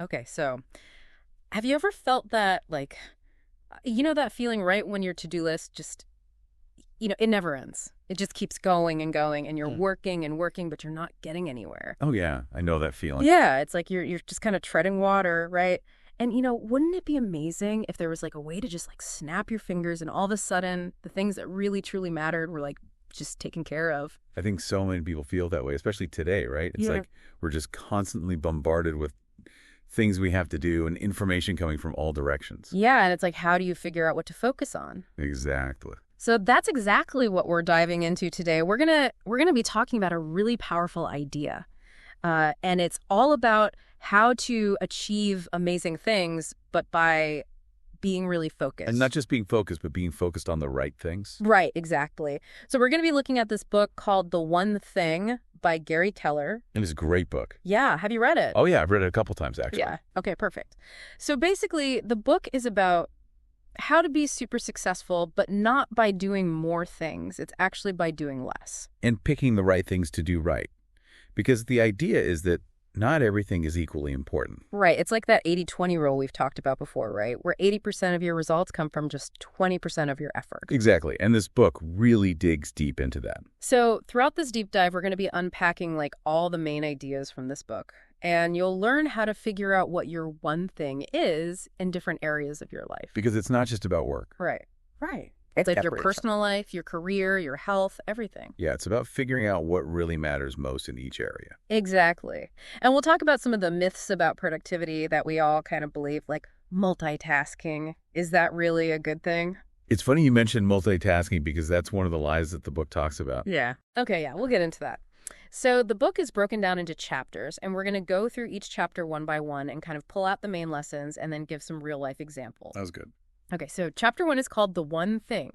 Okay, so have you ever felt that, you know, that feeling right when your to-do list just, it never ends. It just keeps going and going, and you're Mm. working and working, but you're not getting anywhere. Oh, yeah, I know that feeling. Yeah, it's like you're just kind of treading water, right? And wouldn't it be amazing if there was like a way to just like snap your fingers and all of a sudden the things that really truly mattered were like just taken care of? I think so many people feel that way, especially today, right? It's Yeah. like we're just constantly bombarded with things we have to do and information coming from all directions. Yeah, and it's like, how do you figure out what to focus on? Exactly. So that's exactly what we're diving into today. We're gonna be talking about a really powerful idea, and it's all about how to achieve amazing things, but by being really And not focused. just being focused, but being focused on the right things. Right, exactly. So we're gonna be looking at this book called The One Thing by Gary Keller. And it's a great book. Yeah, have you read it? Oh, yeah, I've read it a couple times, actually. Yeah. Okay, perfect. So basically, the book is about how to be super successful, but not by doing more things. It's actually by doing less. And picking the right things to do right. Because the idea is that not everything is equally important. Right. It's like that 80-20 rule we've talked about before, right? Where 80% of your results come from just 20% of your effort. Exactly. And this book really digs deep into that. So throughout this deep dive, we're going to be unpacking like all the main ideas from this book. And you'll learn how to figure out what your one thing is in different areas of your life. Because it's not just about work. Right. Right. It's Like your separation. personal life, your career, your health, everything. Yeah, it's about figuring out what really matters most in each area. Exactly. And we'll talk about some of the myths about productivity that we all kind of believe, like multitasking. Is that really a good thing? It's funny you mentioned multitasking because that's one of the lies that the book talks about. Yeah. Okay, yeah, we'll get into that. So the book is broken down into chapters, and we're going to go through each chapter one by one and kind of pull out the main lessons and then give some real life examples. That was good. Okay, so chapter one is called The One Thing,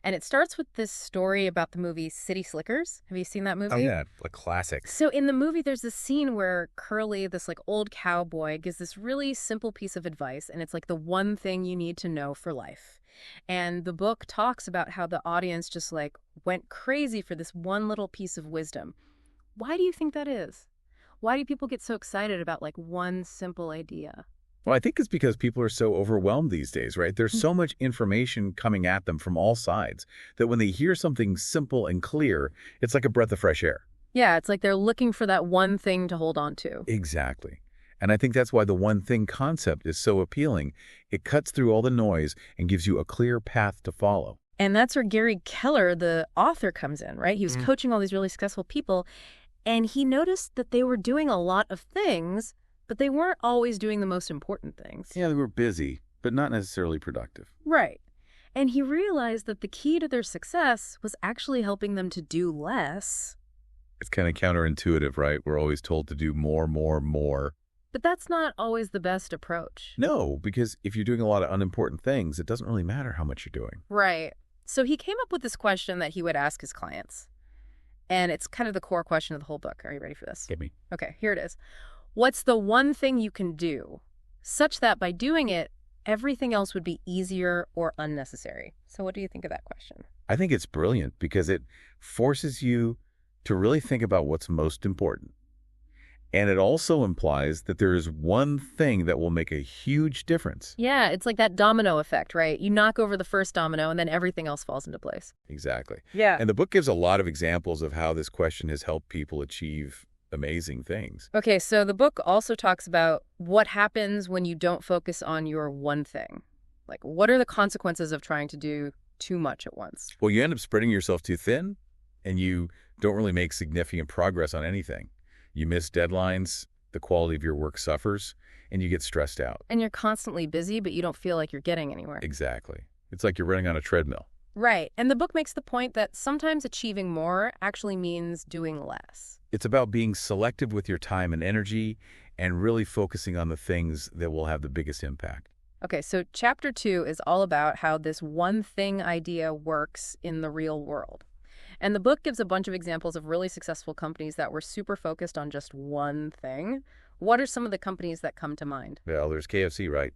and it starts with this story about the movie City Slickers. Have you seen that movie? Oh, yeah, a classic. So in the movie, there's this scene where Curly, this like old cowboy, gives this really simple piece of advice, and it's like the one thing you need to know for life. And the book talks about how the audience just like went crazy for this one little piece of wisdom. Why do you think that is? Why do people get so excited about like one simple idea? Well, I think it's because people are so overwhelmed these days, right? There's so much information coming at them from all sides that when they hear something simple and clear, it's like a breath of fresh air. Yeah, it's like they're looking for that one thing to hold on to. Exactly. And I think that's why the one thing concept is so appealing. It cuts through all the noise and gives you a clear path to follow. And that's where Gary Keller, the author, comes in, right? He was coaching all these really successful people, and he noticed that they were doing a lot of things, but they weren't always doing the most important things. Yeah, they were busy, but not necessarily productive. Right. And he realized that the key to their success was actually helping them to do less. It's kind of counterintuitive, right? We're always told to do more, more, more. But that's not always the best approach. No, because if you're doing a lot of unimportant things, it doesn't really matter how much you're doing. Right. So he came up with this question that he would ask his clients. And it's kind of the core question of the whole book. Are you ready for this? Get me? Okay, here it is. What's the one thing you can do such that by doing it, everything else would be easier or unnecessary? So what do you think of that question? I think it's brilliant because it forces you to really think about what's most important. And it also implies that there is one thing that will make a huge difference. Yeah, it's like that domino effect, right? You knock over the first domino and then everything else falls into place. Exactly. Yeah. And the book gives a lot of examples of how this question has helped people achieve amazing things. Okay, so the book also talks about what happens when you don't focus on your one thing. Like, what are the consequences of trying to do too much at once? Well, you end up spreading yourself too thin, and you don't really make significant progress on anything. You miss deadlines, the quality of your work suffers, and you get stressed out. And you're constantly busy, but you don't feel like you're getting anywhere. Exactly. It's like you're running on a treadmill. Right. And the book makes the point that sometimes achieving more actually means doing less. It's about being selective with your time and energy and really focusing on the things that will have the biggest impact. Okay, so chapter 2 is all about how this one thing idea works in the real world. And the book gives a bunch of examples of really successful companies that were super focused on just one thing. What are some of the companies that come to mind? Well, there's KFC, right?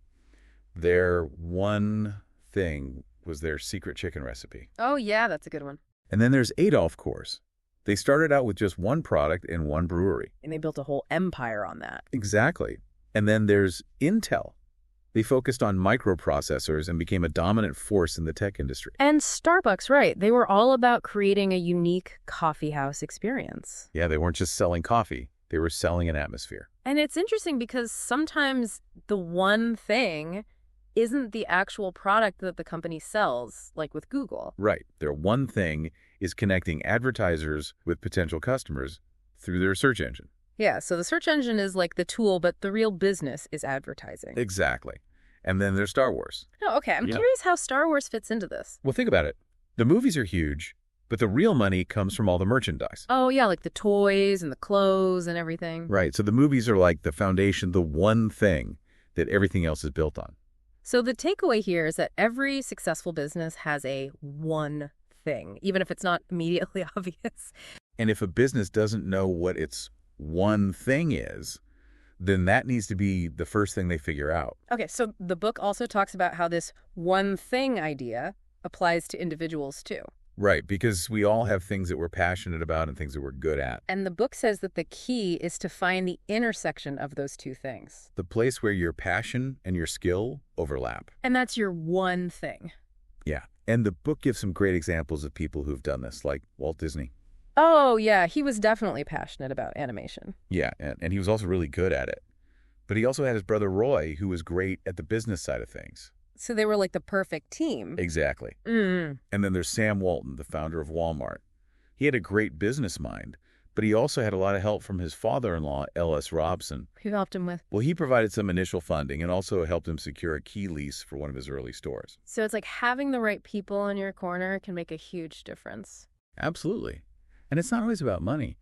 Their one thing was their secret chicken recipe. Oh, yeah, that's a good one. And then there's Adolf Course. They started out with just one product and one brewery. And they built a whole empire on that. Exactly. And then there's Intel. They focused on microprocessors and became a dominant force in the tech industry. And Starbucks, right. They were all about creating a unique coffeehouse experience. Yeah, they weren't just selling coffee. They were selling an atmosphere. And it's interesting because sometimes the one thing isn't the actual product that the company sells, like with Google. Right. Their one thing is connecting advertisers with potential customers through their search engine. Yeah, so the search engine is like the tool, but the real business is advertising. Exactly. And then there's Star Wars. Oh, okay. I'm curious how Star Wars fits into this. Well, think about it. The movies are huge, but the real money comes from all the merchandise. Oh, yeah, like the toys and the clothes and everything. Right. So the movies are like the foundation, the one thing that everything else is built on. So the takeaway here is that every successful business has a one thing, even if it's not immediately obvious. And if a business doesn't know what its one thing is, then that needs to be the first thing they figure out. Okay, so the book also talks about how this one thing idea applies to individuals too. Right, because we all have things that we're passionate about and things that we're good at. And the book says that the key is to find the intersection of those two things. The place where your passion and your skill overlap. And that's your one thing. Yeah, and the book gives some great examples of people who've done this, like Walt Disney. Oh, yeah, he was definitely passionate about animation. Yeah, and he was also really good at it. But he also had his brother Roy, who was great at the business side of things. So they were like the perfect team. Exactly. Mm. And then there's Sam Walton, the founder of Walmart. He had a great business mind, but he also had a lot of help from his father-in-law, L.S. Robson. Who helped him with? Well, he provided some initial funding and also helped him secure a key lease for one of his early stores. So it's like having the right people in your corner can make a huge difference. Absolutely. And it's not always about money.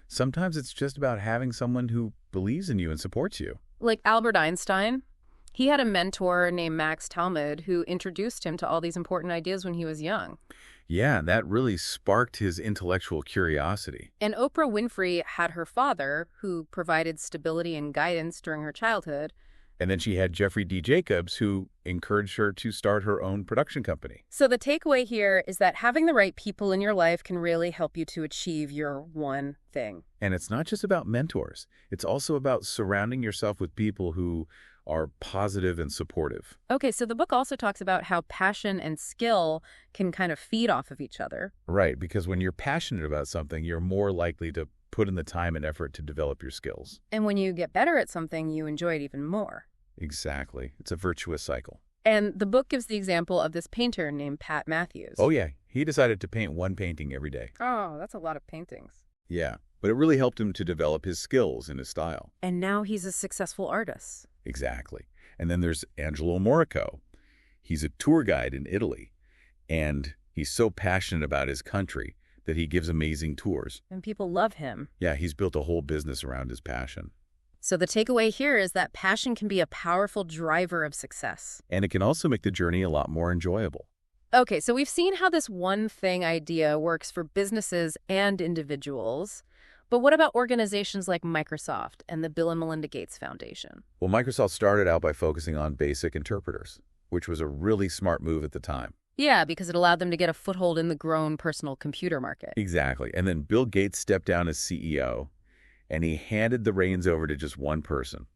Sometimes it's just about having someone who believes in you and supports you. Like Albert Einstein. He had a mentor named Max Talmud who introduced him to all these important ideas when he was young. Yeah, that really sparked his intellectual curiosity. And Oprah Winfrey had her father, who provided stability and guidance during her childhood. And then she had Jeffrey D. Jacobs, who encouraged her to start her own production company. So the takeaway here is that having the right people in your life can really help you to achieve your one thing. And it's not just about mentors. It's also about surrounding yourself with people who are positive and supportive. Okay, so the book also talks about how passion and skill can kind of feed off of each other. Right, because when you're passionate about something, you're more likely to put in the time and effort to develop your skills. And when you get better at something, you enjoy it even more. Exactly. It's a virtuous cycle. And the book gives the example of this painter named Pat Matthews. Oh, yeah. He decided to paint one painting every day. Oh, that's a lot of paintings. Yeah, but it really helped him to develop his skills and his style. And now he's a successful artist. Exactly. And then there's Angelo Morico. He's a tour guide in Italy, and he's so passionate about his country that he gives amazing tours. And people love him. Yeah, he's built a whole business around his passion. So the takeaway here is that passion can be a powerful driver of success. And it can also make the journey a lot more enjoyable. Okay, so we've seen how this one thing idea works for businesses and individuals. But what about organizations like Microsoft and the Bill and Melinda Gates Foundation? Well, Microsoft started out by focusing on basic interpreters, which was a really smart move at the time. Yeah, because it allowed them to get a foothold in the growing personal computer market. Exactly. And then Bill Gates stepped down as CEO, and he handed the reins over to just one person,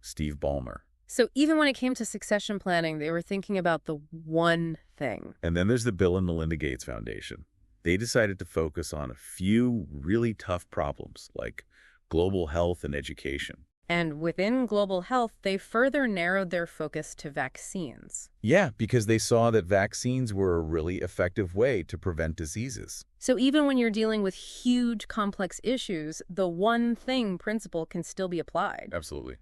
Steve Ballmer. So even when it came to succession planning, they were thinking about the one thing. And then there's the Bill and Melinda Gates Foundation. They decided to focus on a few really tough problems, like global health and education. And within global health, they further narrowed their focus to vaccines. Yeah, because they saw that vaccines were a really effective way to prevent diseases. So even when you're dealing with huge, complex issues, the one thing principle can still be applied. Absolutely.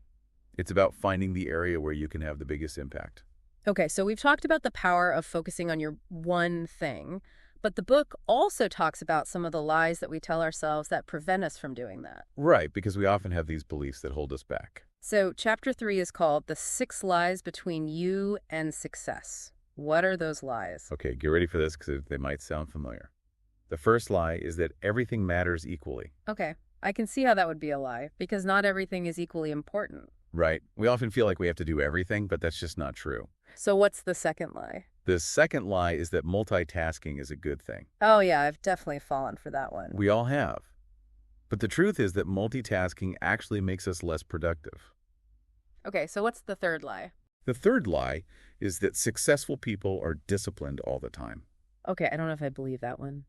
It's about finding the area where you can have the biggest impact. Okay, so we've talked about the power of focusing on your one thing, but the book also talks about some of the lies that we tell ourselves that prevent us from doing that. Right, because we often have these beliefs that hold us back. So chapter 3 is called The 6 Lies Between You and Success. What are those lies? Okay, get ready for this because they might sound familiar. The first lie is that everything matters equally. Okay, I can see how that would be a lie, because not everything is equally important. Right. We often feel like we have to do everything, but that's just not true. So what's the second lie? The second lie is that multitasking is a good thing. Oh yeah, I've definitely fallen for that one. We all have. But the truth is that multitasking actually makes us less productive. Okay, so what's the third lie? The third lie is that successful people are disciplined all the time. Okay, I don't know if I believe that one.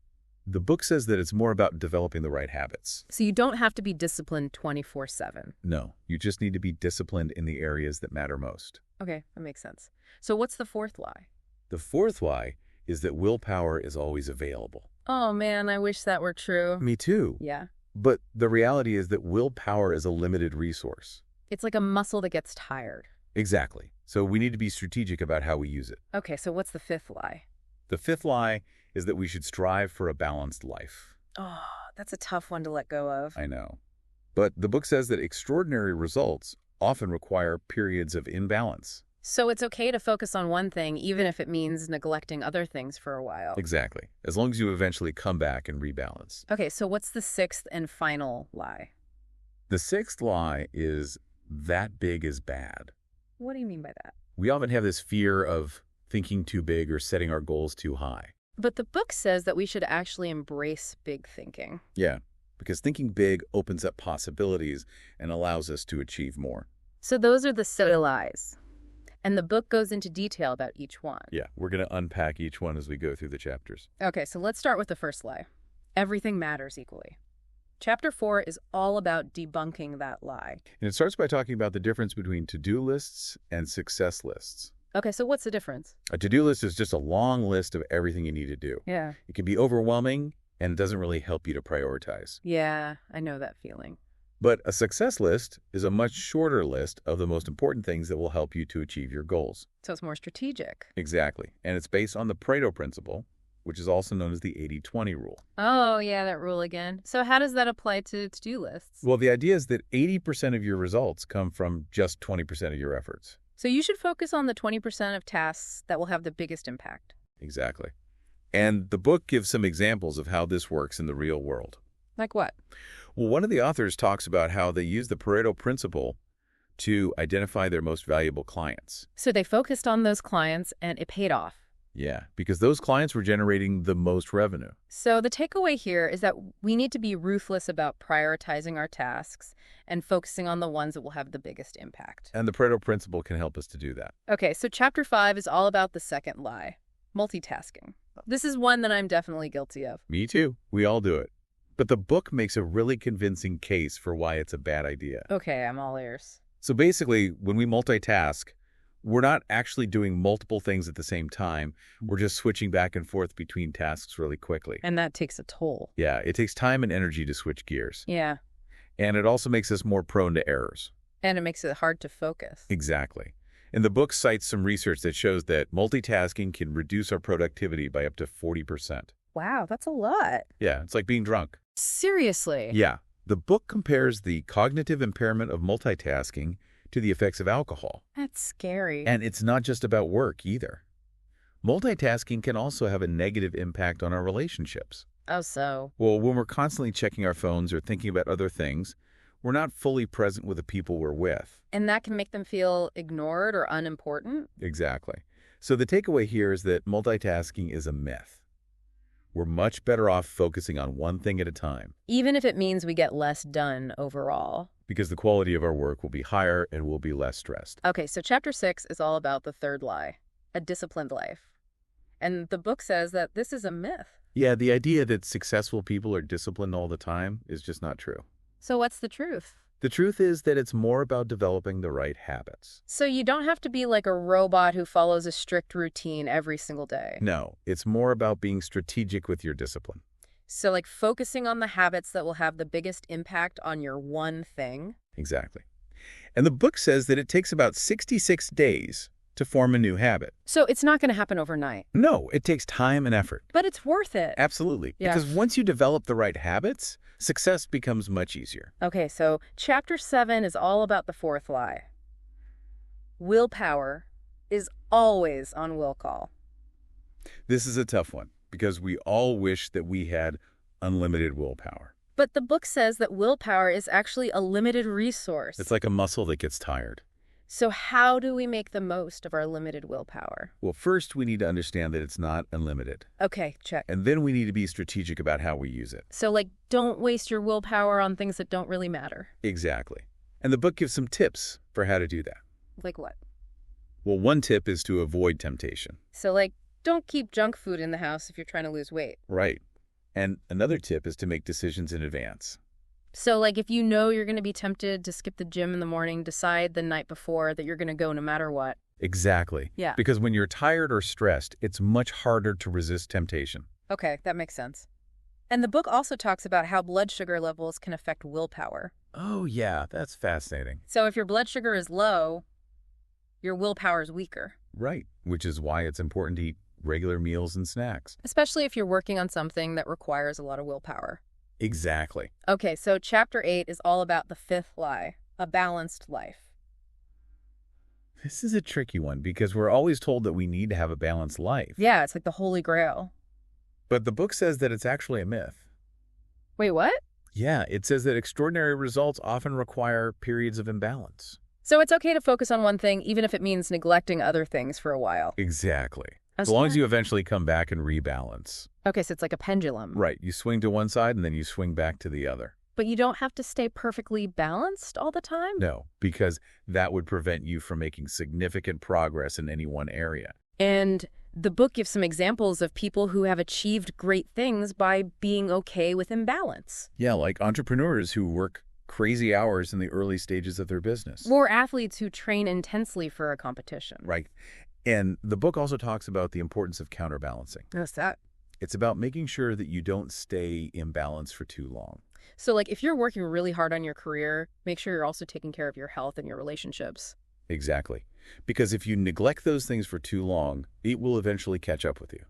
The book says that it's more about developing the right habits. So you don't have to be disciplined 24/7. No, you just need to be disciplined in the areas that matter most. Okay, that makes sense. So what's the fourth lie? The fourth lie is that willpower is always available. Oh man, I wish that were true. Me too. Yeah. But the reality is that willpower is a limited resource. It's like a muscle that gets tired. Exactly. So we need to be strategic about how we use it. Okay, so what's the fifth lie? The fifth lie is that we should strive for a balanced life. Oh, that's a tough one to let go of. I know. But the book says that extraordinary results often require periods of imbalance. So it's okay to focus on one thing, even if it means neglecting other things for a while. Exactly. As long as you eventually come back and rebalance. Okay, so what's the sixth and final lie? The sixth lie is that big is bad. What do you mean by that? We often have this fear of thinking too big or setting our goals too high. But the book says that we should actually embrace big thinking. Yeah, because thinking big opens up possibilities and allows us to achieve more. So those are the silly lies. And the book goes into detail about each one. Yeah, we're going to unpack each one as we go through the chapters. Okay, so let's start with the first lie. Everything matters equally. Chapter 4 is all about debunking that lie. And it starts by talking about the difference between to-do lists and success lists. Okay, so what's the difference? A to-do list is just a long list of everything you need to do. Yeah. It can be overwhelming and it doesn't really help you to prioritize. Yeah, I know that feeling. But a success list is a much shorter list of the most important things that will help you to achieve your goals. So it's more strategic. Exactly. And it's based on the Pareto principle, which is also known as the 80-20 rule. Oh, yeah, that rule again. So how does that apply to to-do lists? Well, the idea is that 80% of your results come from just 20% of your efforts. So you should focus on the 20% of tasks that will have the biggest impact. Exactly. And the book gives some examples of how this works in the real world. Like what? Well, one of the authors talks about how they use the Pareto principle to identify their most valuable clients. So they focused on those clients and it paid off. Yeah, because those clients were generating the most revenue. So the takeaway here is that we need to be ruthless about prioritizing our tasks and focusing on the ones that will have the biggest impact. And the Pareto principle can help us to do that. Okay, so chapter 5 is all about the second lie, multitasking. This is one that I'm definitely guilty of. Me too. We all do it. But the book makes a really convincing case for why it's a bad idea. Okay, I'm all ears. So basically, when we multitask, we're not actually doing multiple things at the same time. We're just switching back and forth between tasks really quickly. And that takes a toll. Yeah, it takes time and energy to switch gears. Yeah, And it also makes us more prone to errors. and it makes it hard to focus. Exactly. And the book cites some research that shows that multitasking can reduce our productivity by up to 40%. Wow, that's a lot. Yeah, it's like being drunk. Seriously? Yeah. The book compares the cognitive impairment of multitasking to the effects of alcohol. That's scary. And it's not just about work either. Multitasking can also have a negative impact on our relationships. Oh, so? Well, when we're constantly checking our phones or thinking about other things, we're not fully present with the people we're with. And that can make them feel ignored or unimportant? Exactly. So the takeaway here is that multitasking is a myth. We're much better off focusing on one thing at a time, Even if it means we get less done overall. because the quality of our work will be higher and we'll be less stressed. Okay, so chapter 6 is all about the third lie, a disciplined life. And the book says that this is a myth. Yeah, the idea that successful people are disciplined all the time is just not true. So what's the truth? The truth is that it's more about developing the right habits. So you don't have to be like a robot who follows a strict routine every single day. No, it's more about being strategic with your discipline. So like focusing on the habits that will have the biggest impact on your one thing. Exactly. And the book says that it takes about 66 days to form a new habit. So it's not going to happen overnight. No, it takes time and effort. But it's worth it. Absolutely. Yeah. Because once you develop the right habits, success becomes much easier. Okay, so chapter 7 is all about the fourth lie. Willpower is always on will call. This is a tough one because we all wish that we had unlimited willpower. But the book says that willpower is actually a limited resource. It's like a muscle that gets tired. So how do we make the most of our limited willpower? Well, first we need to understand that it's not unlimited. Okay, check. And then we need to be strategic about how we use it. So like, don't waste your willpower on things that don't really matter. Exactly. And the book gives some tips for how to do that. Like what? Well, one tip is to avoid temptation. So, like, don't keep junk food in the house if you're trying to lose weight. Right. And another tip is to make decisions in advance. So, like, if you know you're going to be tempted to skip the gym in the morning, decide the night before that you're going to go no matter what. Exactly. Yeah. Because when you're tired or stressed, it's much harder to resist temptation. Okay, that makes sense. And the book also talks about how blood sugar levels can affect willpower. Oh, yeah, that's fascinating. So if your blood sugar is low, your willpower is weaker. Right, which is why it's important to eat regular meals and snacks. Especially if you're working on something that requires a lot of willpower. Exactly. Okay, so chapter 8 is all about the fifth lie, a balanced life. This is a tricky one because we're always told that we need to have a balanced life. Yeah, it's like the holy grail. But the book says that it's actually a myth. Wait, what? Yeah, it says that extraordinary results often require periods of imbalance. So it's okay to focus on one thing, even if it means neglecting other things for a while. Exactly. As As long as you eventually come back and rebalance. Okay, so it's like a pendulum. Right, you swing to one side and then you swing back to the other. But you don't have to stay perfectly balanced all the time? No, because that would prevent you from making significant progress in any one area. And the book gives some examples of people who have achieved great things by being okay with imbalance. Yeah, like entrepreneurs who work crazy hours in the early stages of their business. Or athletes who train intensely for a competition. Right. And the book also talks about the importance of counterbalancing. What's that? It's about making sure that you don't stay imbalanced for too long. So, like, if you're working really hard on your career, make sure you're also taking care of your health and your relationships. Exactly. Because if you neglect those things for too long, it will eventually catch up with you.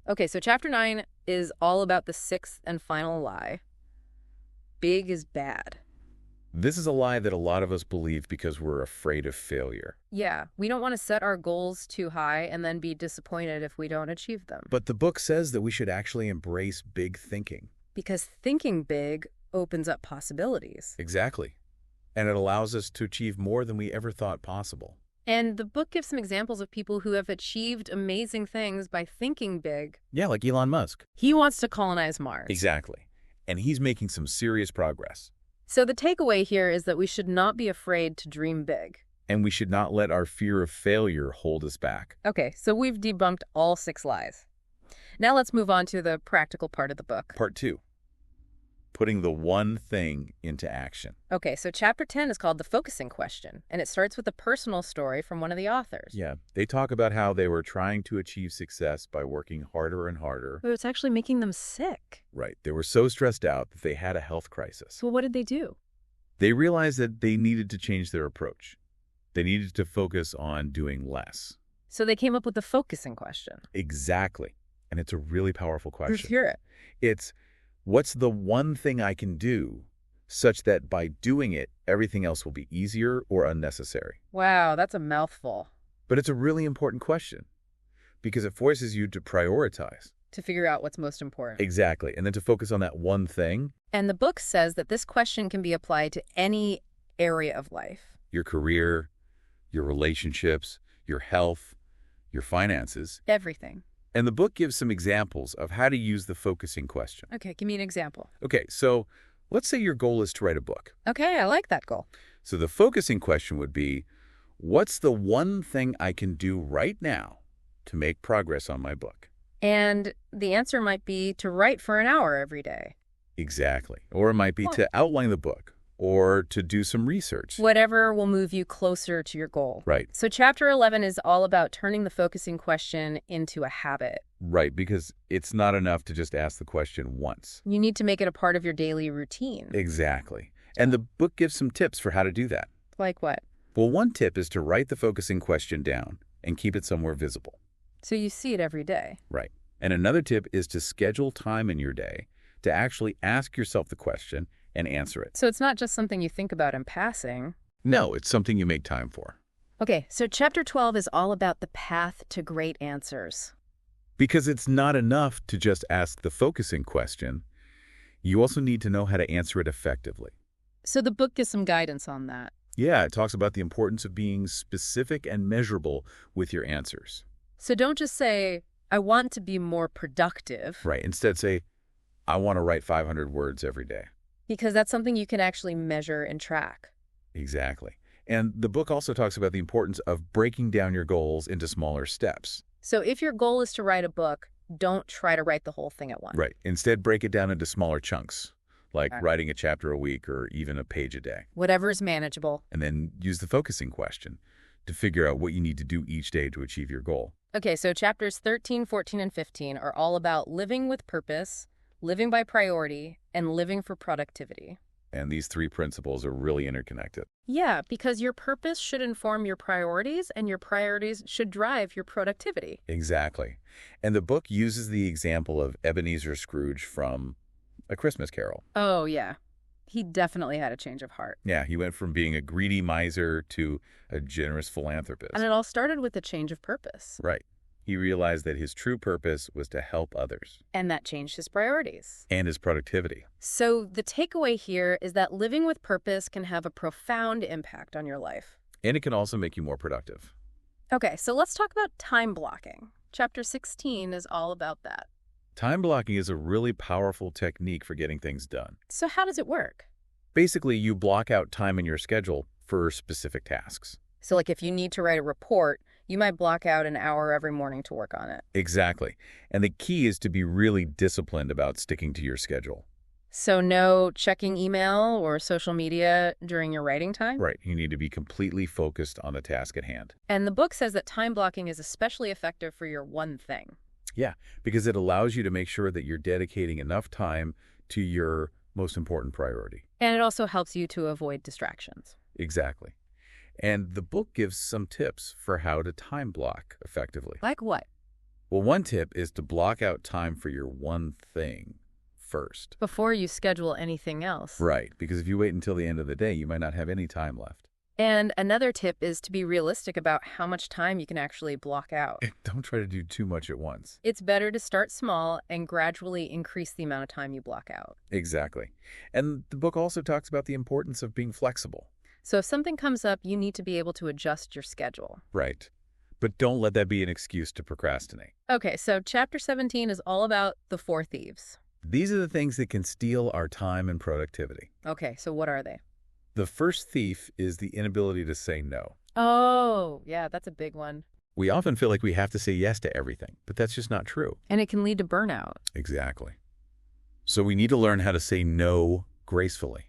Okay, so chapter 9 is all about the sixth and final lie. Big is bad. This is a lie that a lot of us believe because we're afraid of failure. Yeah, we don't want to set our goals too high and then be disappointed if we don't achieve them. But the book says that we should actually embrace big thinking. Because thinking big opens up possibilities. Exactly. And it allows us to achieve more than we ever thought possible. And the book gives some examples of people who have achieved amazing things by thinking big. Yeah, like Elon Musk. He wants to colonize Mars. Exactly. And he's making some serious progress. So the takeaway here is that we should not be afraid to dream big. And we should not let our fear of failure hold us back. Okay, so we've debunked all 6 lies. Now let's move on to the practical part of the book. Part 2. Putting the one thing into action. Okay, so chapter 10 is called The Focusing Question, and it starts with a personal story from one of the authors. Yeah, they talk about how they were trying to achieve success by working harder and harder. But it's actually making them sick. Right. They were so stressed out that they had a health crisis. So what did they do? They realized that they needed to change their approach. They needed to focus on doing less. So they came up with the focusing question. Exactly. And it's a really powerful question. Let's hear it. It's, what's the one thing I can do such that by doing it, everything else will be easier or unnecessary? Wow, that's a mouthful. But it's a really important question because it forces you to prioritize. To figure out what's most important. Exactly. And then to focus on that one thing. And the book says that this question can be applied to any area of life. Your career, your relationships, your health, your finances. Everything. And the book gives some examples of how to use the focusing question. Okay, give me an example. Okay, so let's say your goal is to write a book. Okay, I like that goal. So the focusing question would be, what's the one thing I can do right now to make progress on my book? And the answer might be to write for an hour every day. Exactly. Or it might be to outline the book or to do some research. Whatever will move you closer to your goal. Right. So chapter 11 is all about turning the focusing question into a habit. Right, because it's not enough to just ask the question once. You need to make it a part of your daily routine. Exactly. And the book gives some tips for how to do that. Like what? Well, one tip is to write the focusing question down and keep it somewhere visible. So you see it every day. Right. And another tip is to schedule time in your day to actually ask yourself the question and answer it. So it's not just something you think about in passing. No, it's something you make time for. Okay, so chapter 12 is all about the path to great answers. Because it's not enough to just ask the focusing question. You also need to know how to answer it effectively. So the book gives some guidance on that. Yeah, it talks about the importance of being specific and measurable with your answers. So don't just say, I want to be more productive. Right. Instead say, I want to write 500 words every day. Because that's something you can actually measure and track. Exactly. And the book also talks about the importance of breaking down your goals into smaller steps. So if your goal is to write a book, don't try to write the whole thing at once. Right. Instead, break it down into smaller chunks, like Okay. writing a chapter a week or even a page a day. Whatever's manageable. And then use the focusing question to figure out what you need to do each day to achieve your goal. Okay, so chapters 13, 14, and 15 are all about living with purpose, living by priority, and living for productivity. And these three principles are really interconnected. Yeah, because your purpose should inform your priorities, and your priorities should drive your productivity. Exactly. And the book uses the example of Ebenezer Scrooge from A Christmas Carol. Oh, yeah. He definitely had a change of heart. Yeah, he went from being a greedy miser to a generous philanthropist. And it all started with a change of purpose. Right. He realized that his true purpose was to help others. And that changed his priorities. And his productivity. So the takeaway here is that living with purpose can have a profound impact on your life. And it can also make you more productive. Okay, so let's talk about time blocking. Chapter 16 is all about that. Time blocking is a really powerful technique for getting things done. So how does it work? Basically, you block out time in your schedule for specific tasks. So like if you need to write a report, you might block out an hour every morning to work on it. Exactly. And the key is to be really disciplined about sticking to your schedule. So no checking email or social media during your writing time? Right. You need to be completely focused on the task at hand. And the book says that time blocking is especially effective for your one thing. Yeah, because it allows you to make sure that you're dedicating enough time to your most important priority. And it also helps you to avoid distractions. Exactly. And the book gives some tips for how to time block effectively. Like what? Well, one tip is to block out time for your one thing first. Before you schedule anything else. Right, because if you wait until the end of the day, you might not have any time left. And another tip is to be realistic about how much time you can actually block out. Don't try to do too much at once. It's better to start small and gradually increase the amount of time you block out. Exactly. And the book also talks about the importance of being flexible. So if something comes up, you need to be able to adjust your schedule. Right. But don't let that be an excuse to procrastinate. Okay, so chapter 17 is all about the four thieves. These are the things that can steal our time and productivity. Okay, so what are they? The first thief is the inability to say no. Oh, yeah, that's a big one. We often feel like we have to say yes to everything, but that's just not true. And it can lead to burnout. Exactly. So we need to learn how to say no gracefully.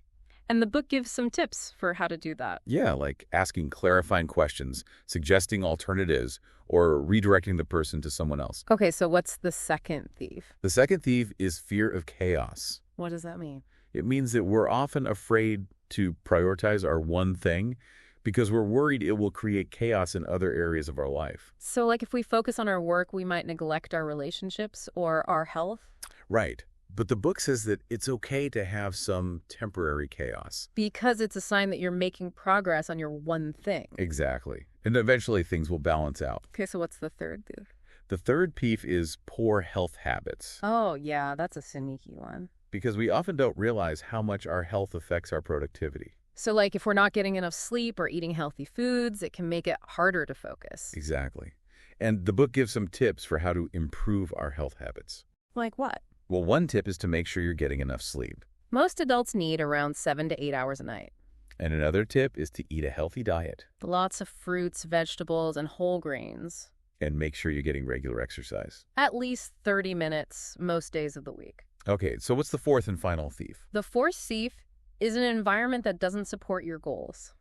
And the book gives some tips for how to do that. Yeah, like asking clarifying questions, suggesting alternatives, or redirecting the person to someone else. Okay, so what's the second thief? The second thief is fear of chaos. What does that mean? It means that we're often afraid to prioritize our one thing because we're worried it will create chaos in other areas of our life. So like if we focus on our work, we might neglect our relationships or our health? Right. But the book says that it's okay to have some temporary chaos. Because it's a sign that you're making progress on your one thing. Exactly. And eventually things will balance out. Okay, so what's the third thief? The third thief is poor health habits. Oh, yeah, that's a sneaky one. Because we often don't realize how much our health affects our productivity. So like if we're not getting enough sleep or eating healthy foods, it can make it harder to focus. Exactly. And the book gives some tips for how to improve our health habits. Like what? Well, one tip is to make sure you're getting enough sleep. Most adults need around 7 to 8 hours a night. And another tip is to eat a healthy diet. Lots of fruits, vegetables, and whole grains. And make sure you're getting regular exercise. At least 30 minutes most days of the week. Okay, so what's the fourth and final thief? The fourth thief is an environment that doesn't support your goals.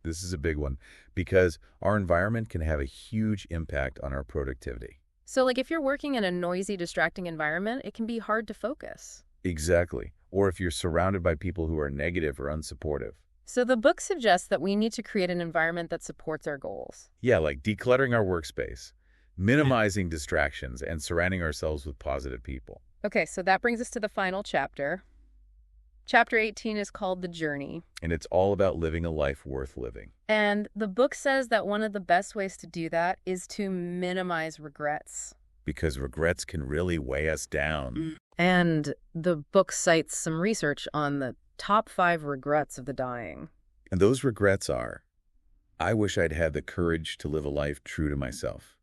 This is a big one because our environment can have a huge impact on our productivity. So like if you're working in a noisy, distracting environment, it can be hard to focus. Exactly. Or if you're surrounded by people who are negative or unsupportive. So the book suggests that we need to create an environment that supports our goals. Yeah, like decluttering our workspace, minimizing distractions, and surrounding ourselves with positive people. Okay, so that brings us to the final chapter. Chapter 18 is called The Journey. And it's all about living a life worth living. And the book says that one of the best ways to do that is to minimize regrets. Because regrets can really weigh us down. And the book cites some research on the top 5 regrets of the dying. And those regrets are, I wish I'd had the courage to live a life true to myself.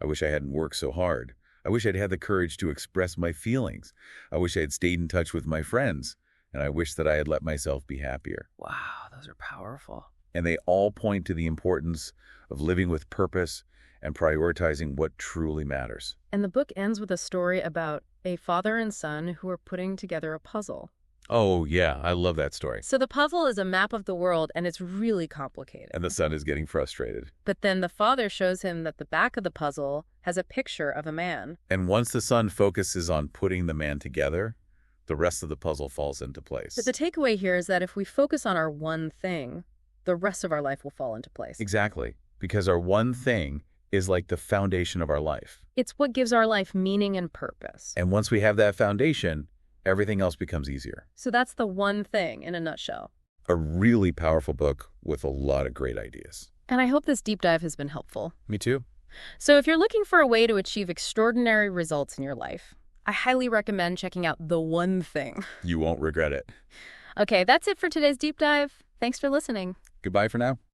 I wish I hadn't worked so hard. I wish I'd had the courage to express my feelings. I wish I had stayed in touch with my friends. And I wish that I had let myself be happier. Wow, those are powerful. And they all point to the importance of living with purpose and prioritizing what truly matters. And the book ends with a story about a father and son who are putting together a puzzle. Oh, yeah, I love that story. So the puzzle is a map of the world, and it's really complicated. And the son is getting frustrated. But then the father shows him that the back of the puzzle has a picture of a man. And once the son focuses on putting the man together, the rest of the puzzle falls into place. But the takeaway here is that if we focus on our one thing, the rest of our life will fall into place. Exactly, because our one thing is like the foundation of our life. It's what gives our life meaning and purpose. And once we have that foundation, everything else becomes easier. So that's the one thing in a nutshell. A really powerful book with a lot of great ideas. And I hope this deep dive has been helpful. Me too. So if you're looking for a way to achieve extraordinary results in your life, I highly recommend checking out The One Thing. You won't regret it. Okay, that's it for today's deep dive. Thanks for listening. Goodbye for now.